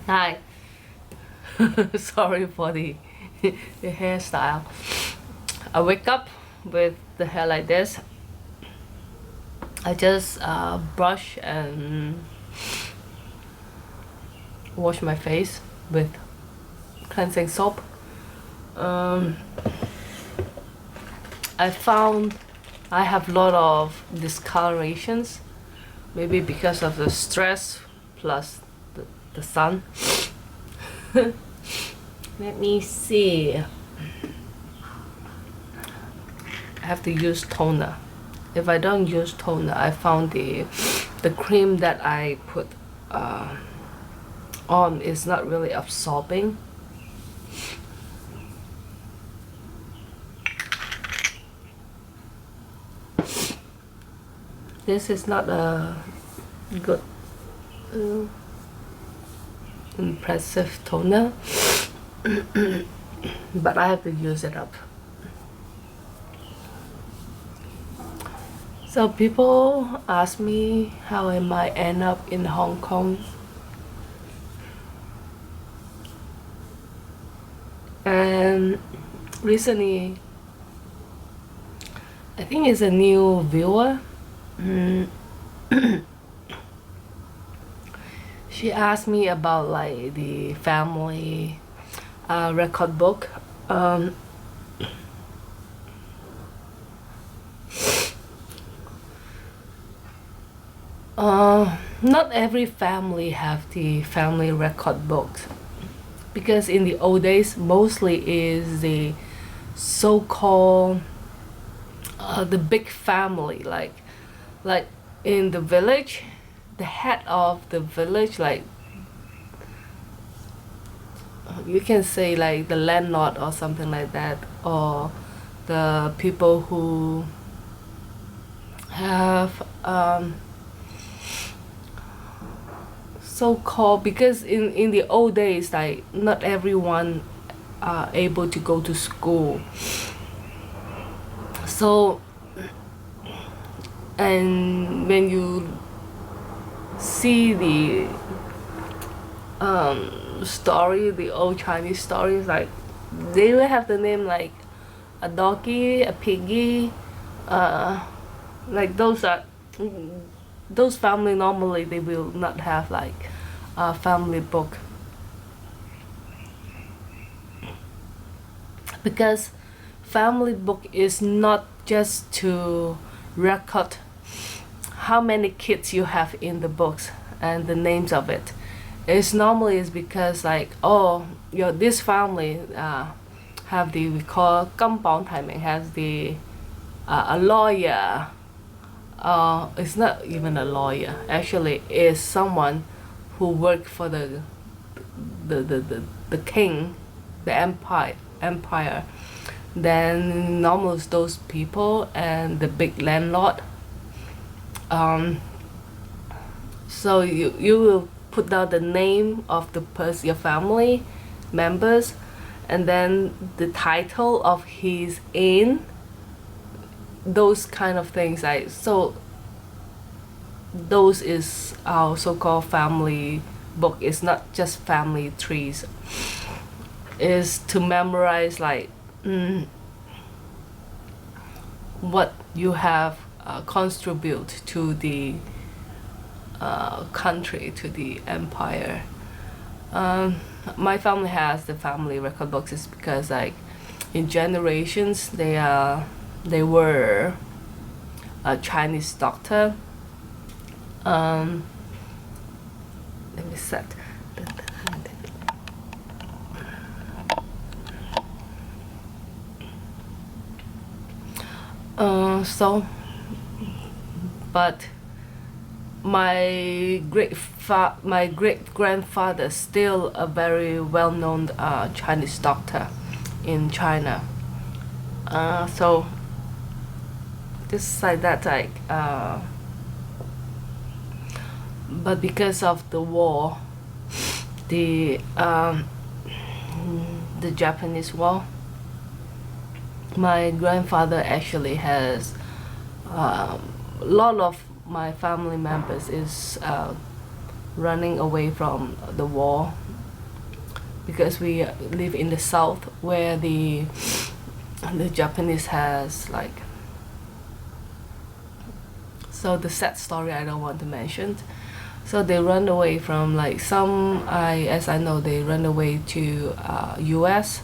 Hi. Sorry for the the hairstyle. I wake up with the hair like this. I just brush and wash my face with cleansing soap. Um, I found I have a lot of discolorations, maybe because of the stress plus the sun. Let me see. I have to use toner. If I don't use toner, I found the cream that I put on is not really absorbing. This is not a good impressive toner, but I have to use it up. So people ask me how I might end up in Hong Kong. And recently, I think it's a new viewer. She asked me about like the family record book. Not every family have the family record books, because in the old days mostly is the so-called the big family, like in the village, the head of the village, like you can say like the landlord or something like that, or the people who have so-called, because in the old days, like not everyone are able to go to school. So, and when you see the story, the old Chinese stories, like they will have the name like a doggy, a piggy, like those family normally they will not have like a family book, because family book is not just to record how many kids you have in the books and the names of it. It's normally is because like, oh, your this family have the, we call kampong timing, has the a lawyer. It's not even a lawyer, actually is someone who worked for the king, the empire. Then normally it's those people and the big landlord. So you will put down the name of the person, your family members, and then the title of his inn, those kind of things. Like, so those is our so-called family book. It's not just family trees. Is to memorize like what you have contribute to the country, to the empire. My family has the family record books is because like in generations they were a Chinese doctor. Let me set. So, but my great grandfather still a very well known Chinese doctor in China. So this is like that, like but because of the war, the Japanese war, my grandfather actually has a lot of my family members is running away from the war, because we live in the south where the Japanese has like. So the sad story I don't want to mention. So they run away from like some, as I know, they run away to U.S.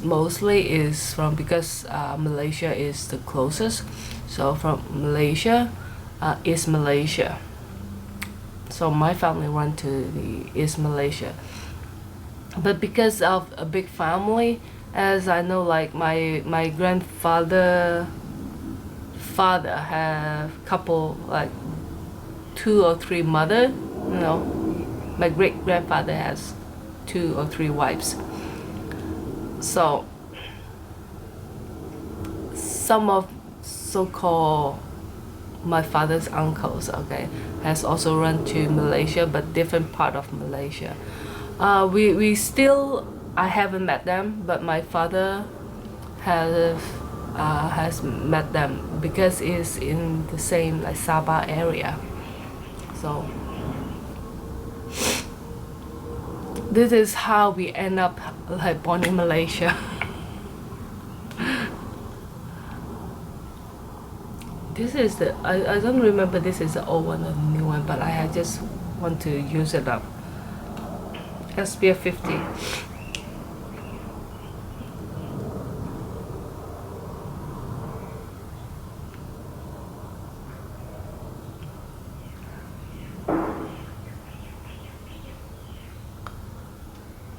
Mostly is from because Malaysia is the closest. So from Malaysia, East Malaysia. So my family run to the East Malaysia. But because of a big family, as I know, like my grandfather father have couple like 2 or 3 mother, you know, my great grandfather has 2 or 3 wives. So some of so-called my father's uncles, okay, has also run to Malaysia, but different part of Malaysia. We still, I haven't met them, but my father has met them because it's in the same like Sabah area. So this is how we end up like born in Malaysia. This is the I don't remember this is the old one or the new one, but I just want to use it up. SPF 50.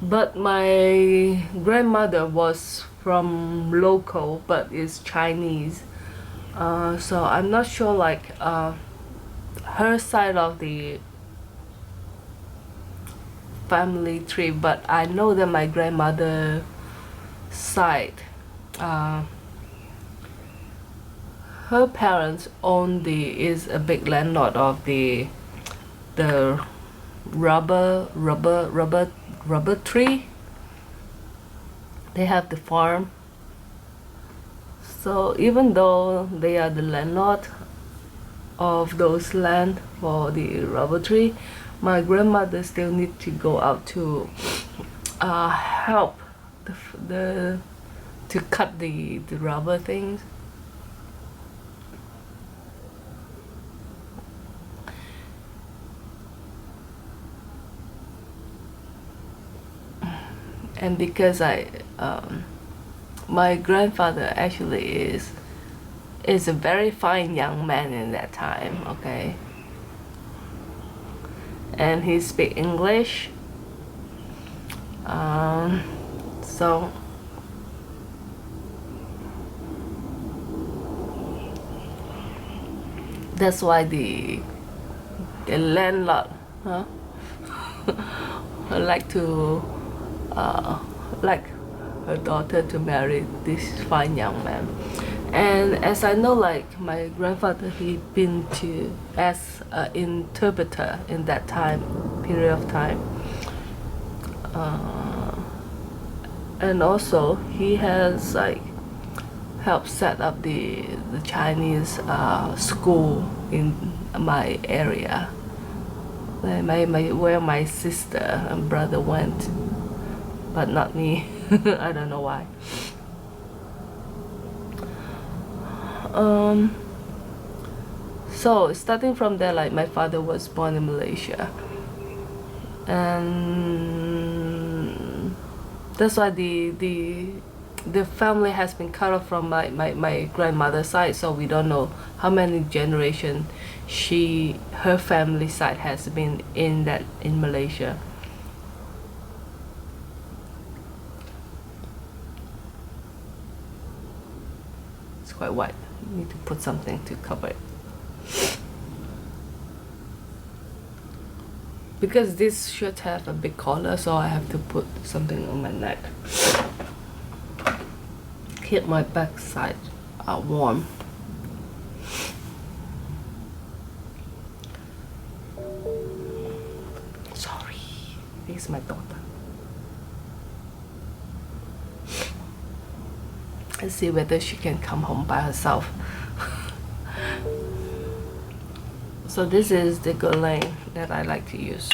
But my grandmother was from local, but is Chinese. So I'm not sure like her side of the family tree, but I know that my grandmother side, her parents own is a big landlord of the rubber tree. They have the farm. So even though they are the landlord of those land for the rubber tree, my grandmother still need to go out to help to cut the rubber things. And because my grandfather actually is a very fine young man in that time, okay, and he speak English, so that's why the landlord, huh? like to like her daughter to marry this fine young man. And as I know, like my grandfather, he been to as an interpreter in that time period of time, and also he has like helped set up the Chinese school in my area, where my sister and brother went, but not me. I don't know why. So starting from there, like my father was born in Malaysia, and that's why the family has been cut off from my grandmother's side. So we don't know how many generations her family side has been in Malaysia. It's quite wide. You need to put something to cover it. Because this should have a big collar, so I have to put something on my neck. Keep my backside warm. Sorry, this is my daughter. Let's see whether she can come home by herself. So this is the Guerlain that I like to use.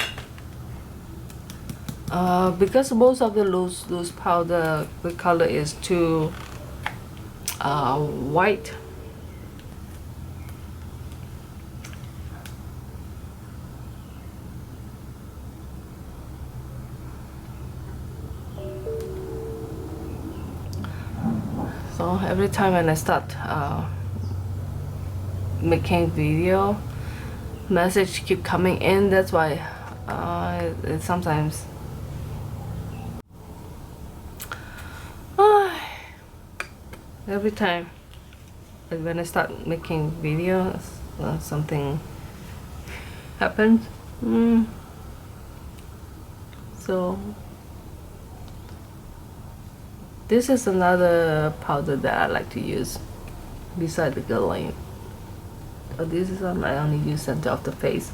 Because most of the loose powder, the color is too white. So every time when I start making video, message keep coming in. That's why it sometimes every time when I start making videos, something happens. So this is another powder that I like to use beside the Guerlain. This is one I only use center of the face.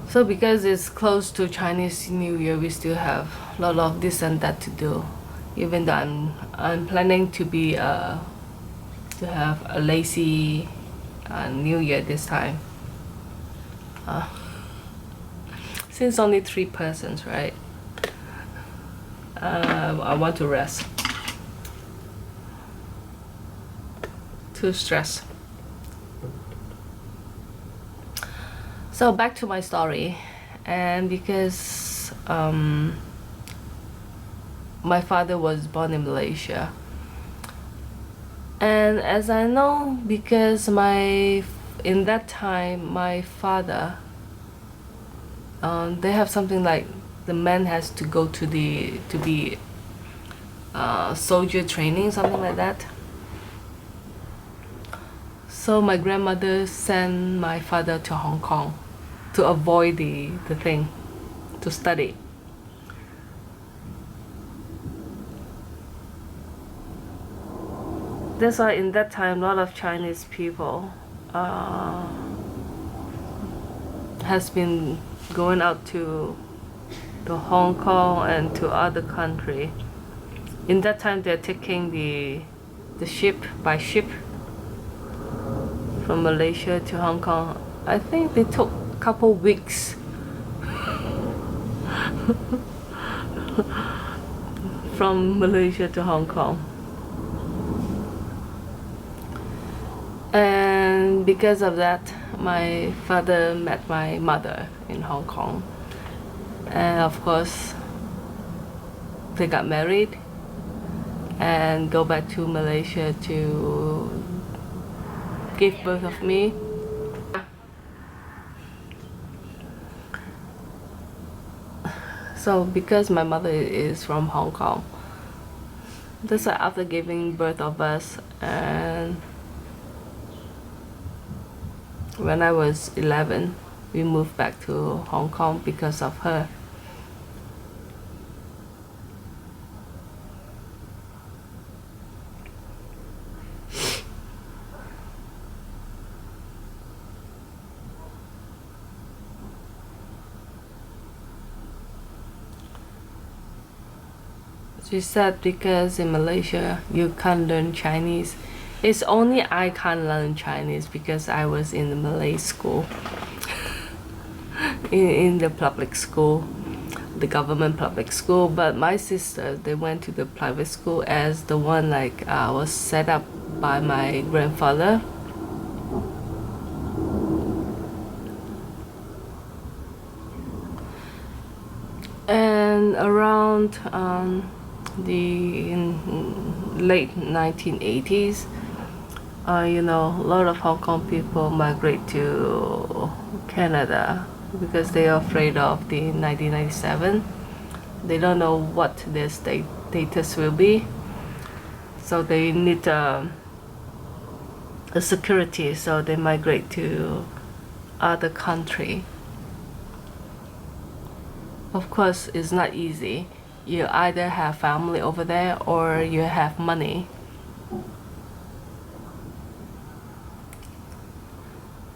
So because it's close to Chinese New Year, we still have a lot of this and that to do. Even though I'm planning to be to have a lazy New Year this time. Since only 3 persons, right? I want to rest. Too stressed. So back to my story, and because my father was born in Malaysia, and as I know, because in that time my father, they have something like the man has to go to be soldier training, something like that. So my grandmother sent my father to Hong Kong to avoid the thing, to study. That's why in that time a lot of Chinese people has been going out to Hong Kong and to other country. In that time they're taking the ship by ship from Malaysia to Hong Kong. I think they took a couple weeks from Malaysia to Hong Kong. And because of that, my father met my mother in Hong Kong. And of course, they got married and go back to Malaysia to give birth of me. So because my mother is from Hong Kong, that's why after giving birth of us, and when I was 11, we moved back to Hong Kong because of her. She said because in Malaysia you can't learn Chinese. It's only I can't learn Chinese because I was in the Malay school, in the public school, the government public school. But my sister, they went to the private school as the one like was set up by my grandfather. And around the late 1980s, a lot of Hong Kong people migrate to Canada because they are afraid of the 1997. They don't know what their status will be, so they need a security, so they migrate to other country. Of course, it's not easy. You either have family over there or you have money.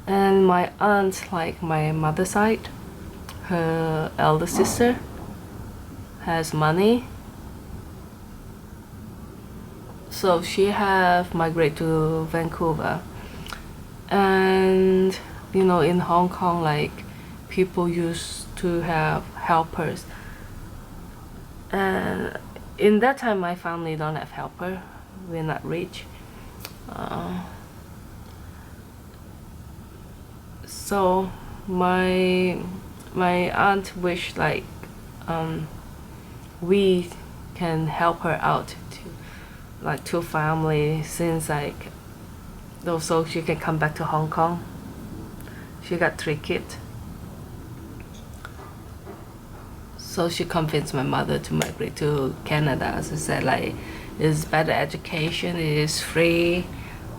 And my aunt, like my mother's side, her elder sister has money, so she have migrate to Vancouver. And in Hong Kong, like, people used to have helpers, and in that time my family don't have helper. We're not rich. So my aunt wished, like, we can help her out to family, since, like, so she can come back to Hong Kong. She got 3 kids. So she convinced my mother to migrate to Canada. As I said, like, it's better education, it is free,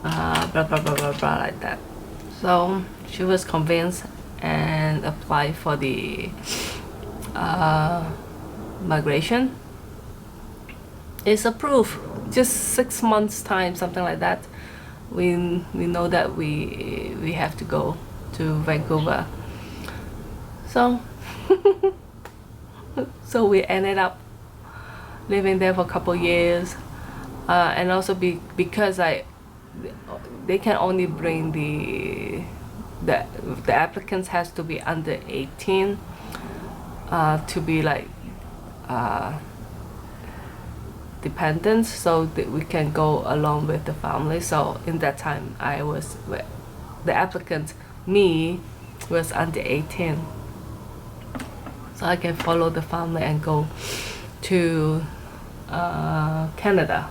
blah blah blah blah blah, like that. So she was convinced and applied for the migration. It's approved. Just 6 months time, something like that. We know that we have to go to Vancouver. So so we ended up living there for a couple years, and also because they can only bring the applicants has to be under 18 to be, like, dependents, so that we can go along with the family. So in that time, the applicant, me, was under 18, so I can follow the family and go to Canada.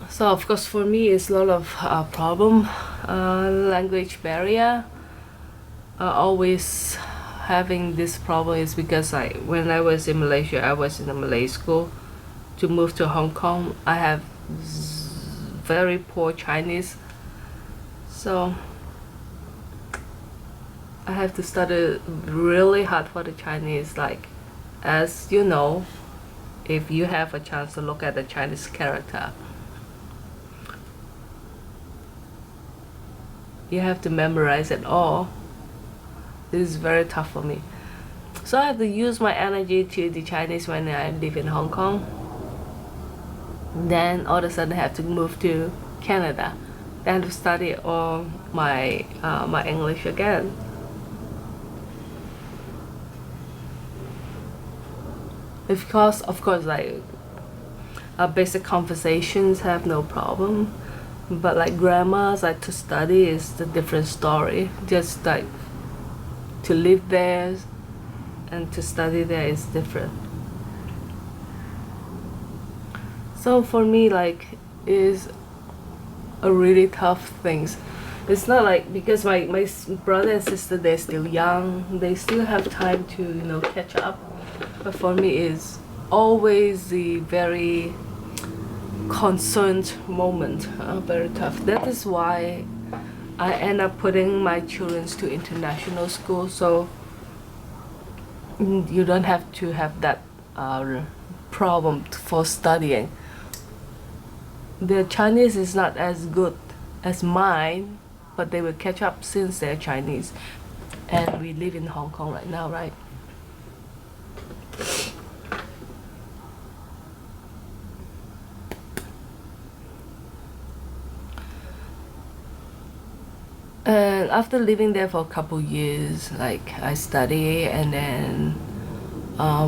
So of course for me it's a lot of problem, language barrier. Always having this problem is because when I was in Malaysia, I was in a Malay school. To move to Hong Kong, I have very poor Chinese, so I have to study really hard for the Chinese. Like, as you know, if you have a chance to look at the Chinese character, you have to memorize it all. This is very tough for me. So I have to use my energy to the Chinese when I live in Hong Kong. Then all of a sudden I have to move to Canada. Then to study all my English again. Because of course, like, basic conversations have no problem, but like grammars, like, to study is a different story. Just like to live there and to study there is different. So for me, like, is a really tough things. It's not like, because my brother and sister, they're still young, they still have time to catch up. But for me, is always the very concerned moment, very tough. That is why I end up putting my children to international school, so you don't have to have that problem for studying. Their Chinese is not as good as mine, but they will catch up since they're Chinese. And we live in Hong Kong right now, right? And after living there for a couple years, like, I study, and then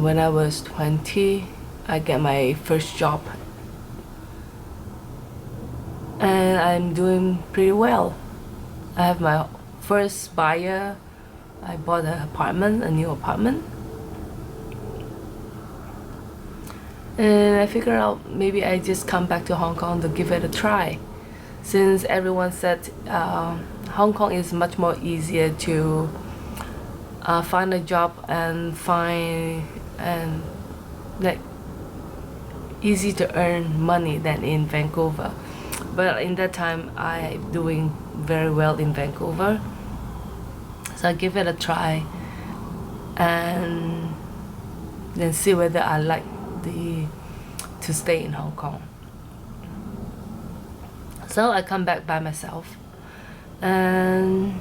when I was 20, I get my first job. And I'm doing pretty well. I have my first buyer. I bought a new apartment. And I figured out maybe I just come back to Hong Kong to give it a try. Since everyone said Hong Kong is much more easier to find a job and like easy to earn money than in Vancouver. But in that time, I'm doing very well in Vancouver. So I give it a try and then see whether I like to stay in Hong Kong. So I come back by myself, and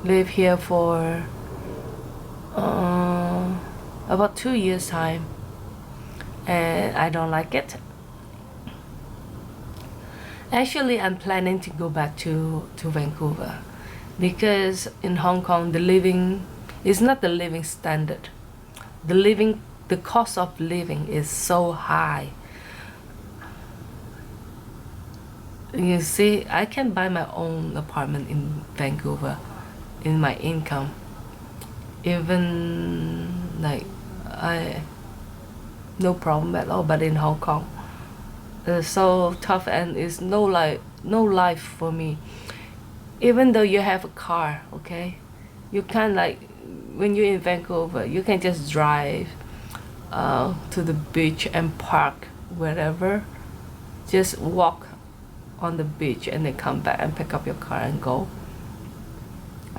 live here for about 2 years time, and I don't like it. Actually, I'm planning to go back to Vancouver, because in Hong Kong the living is not the living standard. The cost of living is so high. You see, I can buy my own apartment in Vancouver in my income. Even like I no problem at all, but in Hong Kong it's so tough, and it's no life for me. Even though you have a car, okay, you can't, like, when you're in Vancouver you can just drive to the beach and park wherever, just walk on the beach and then come back and pick up your car and go.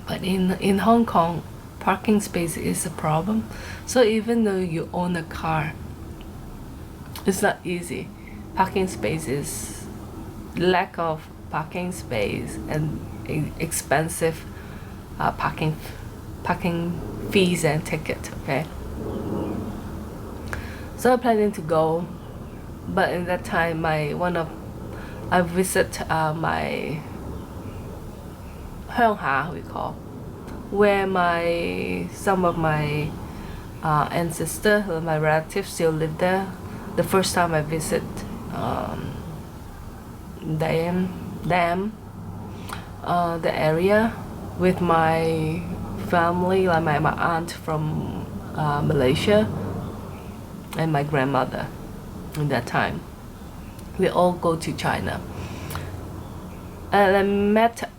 But in Hong Kong, parking space is a problem. So even though you own a car, it's not easy. Parking spaces, lack of parking space, and expensive parking fees and ticket. Okay. So I'm planning to go, but in that time, I visit my we call, where some of my ancestors, my relatives still live there. The first time I visit them, the area with my family, like my aunt from Malaysia and my grandmother. In that time, we all go to China, and I met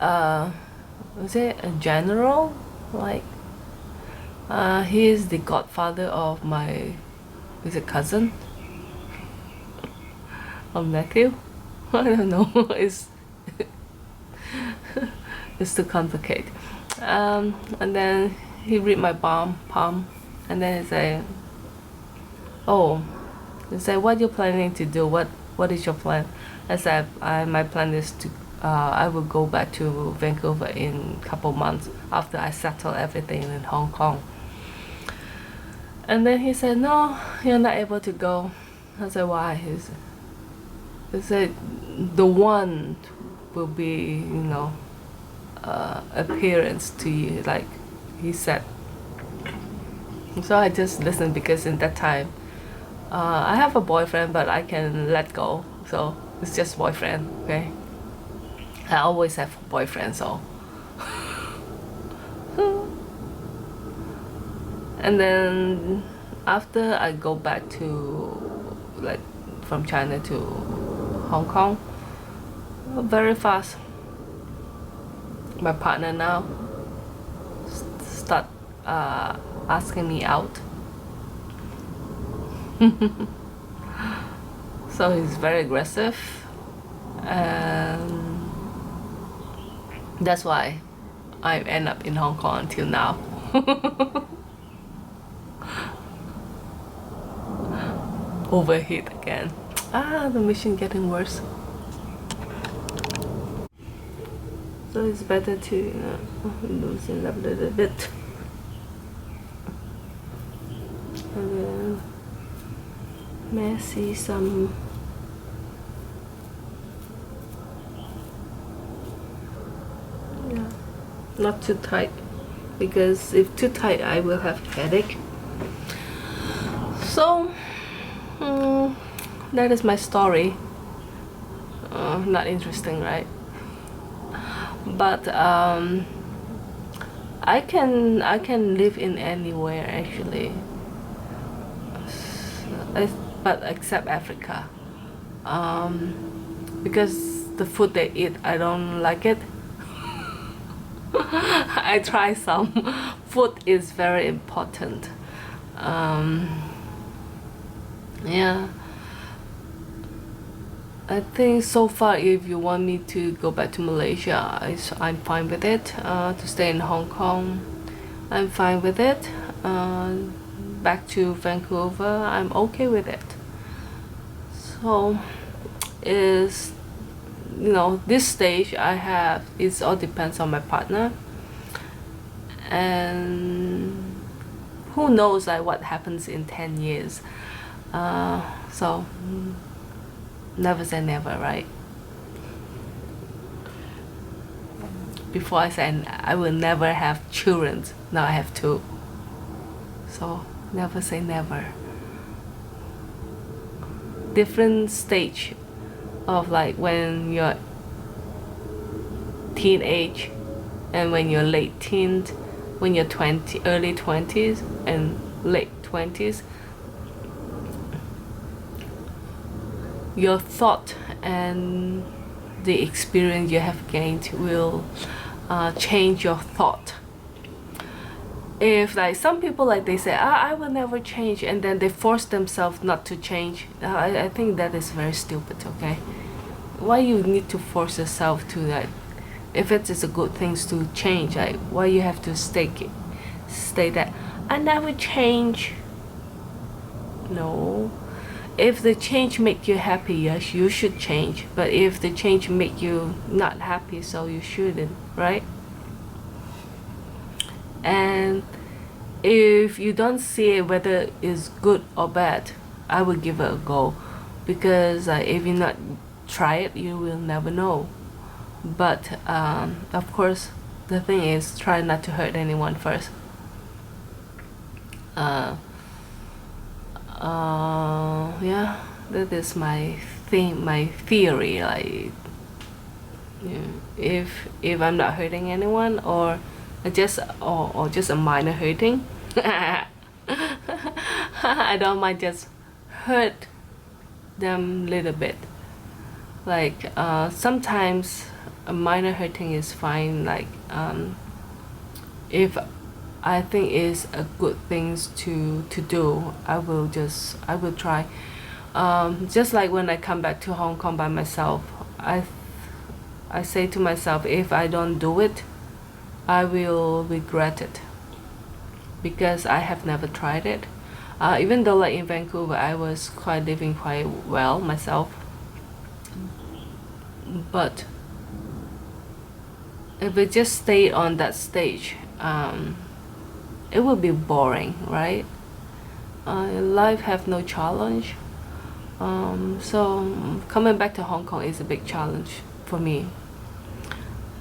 was it a general, like he is the godfather of my cousin of nephew. I don't know. It's too complicated. And then he read my palm, and then he say, "Oh," he said, "What you planning to do? What is your plan?" I said, "My plan is to I will go back to Vancouver in a couple months after I settle everything in Hong Kong." And then he said, "No, you're not able to go." I said, "Why?" He said, "The one will be, appearance to you," like he said. So I just listened, because in that time, I have a boyfriend, but I can let go. So it's just boyfriend, okay? I always have a boyfriend, so. And then after I go back to, like, from China to Hong Kong, very fast, my partner now start asking me out. So he's very aggressive, and that's why I end up in Hong Kong until now. Overheat again. The machine getting worse. So it's better to loosen up a little bit. And then messy some. Yeah, not too tight, because if too tight I will have headache. So that is my story. Not interesting, right? But I can live in anywhere, actually, but except Africa, because the food they eat, I don't like it. I try some. Food is very important. Yeah, I think so far, if you want me to go back to Malaysia, I'm fine with it. To stay in Hong Kong, I'm fine with it. Back to Vancouver, I'm okay with it. So is you know, this stage I have, it all depends on my partner, and who knows like what happens in 10 years. So never say never, right? Before I said I will never have children, now I have two. So never say never. Different stage of like when you're teenage and when you're late teens, when you're early 20s and late 20s, your thought and the experience you have gained will change your thought. If like some people, like they say, I will never change, and then they force themselves not to change, I think that is very stupid. Okay, why you need to force yourself to that? If it is a good thing to change, like why you have to stay that I never change? No. If the change make you happy, yes, you should change. But if the change make you not happy, so you shouldn't, right? And if you don't see it whether it's good or bad, I would give it a go, because if you not try it, you will never know. But of course, the thing is, try not to hurt anyone first. Yeah, that is my thing, my theory. Like, yeah, if I'm not hurting anyone, or just a minor hurting, I don't mind just hurt them a little bit. Like sometimes a minor hurting is fine. Like if I think is a good things to do, I will try. Just like when I come back to Hong Kong by myself, I say to myself, if I don't do it, I will regret it, because I have never tried it. Even though like in Vancouver, I was living quite well myself, but if we just stay on that stage, it will be boring, right? Life have no challenge. So coming back to Hong Kong is a big challenge for me.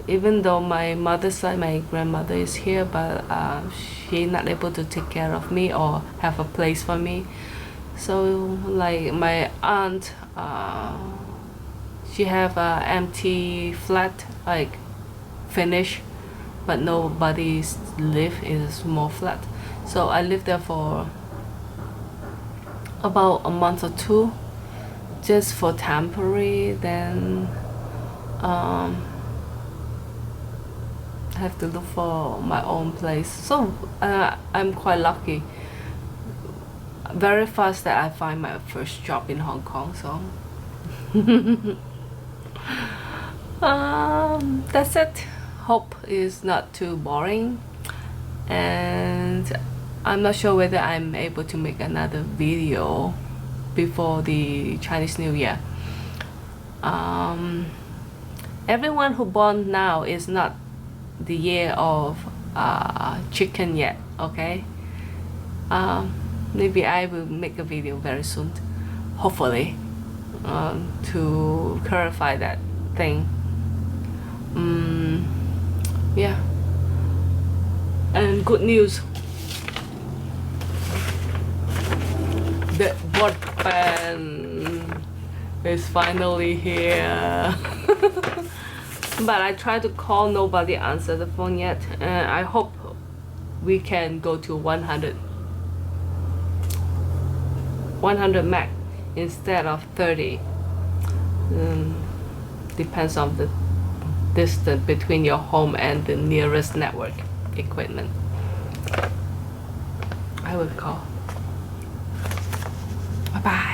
Even though my mother's side, my grandmother is here, but she's not able to take care of me or have a place for me. So like my aunt, she have a empty flat, like finished, but nobody live in a small flat. So I lived there for about a month or two, just for temporary. Then have to look for my own place. So I'm quite lucky. Very fast that I find my first job in Hong Kong. So that's it. Hope is not too boring, and I'm not sure whether I'm able to make another video before the Chinese New Year. Everyone who born now is not the year of chicken yet, okay? Maybe I will make a video very soon, hopefully, to clarify that thing. Yeah. And good news, the broadband is finally here. But I tried to call, nobody answered the phone yet. I hope we can go to 100 meg instead of 30. Depends on the distance between your home and the nearest network equipment. I will call. Bye bye.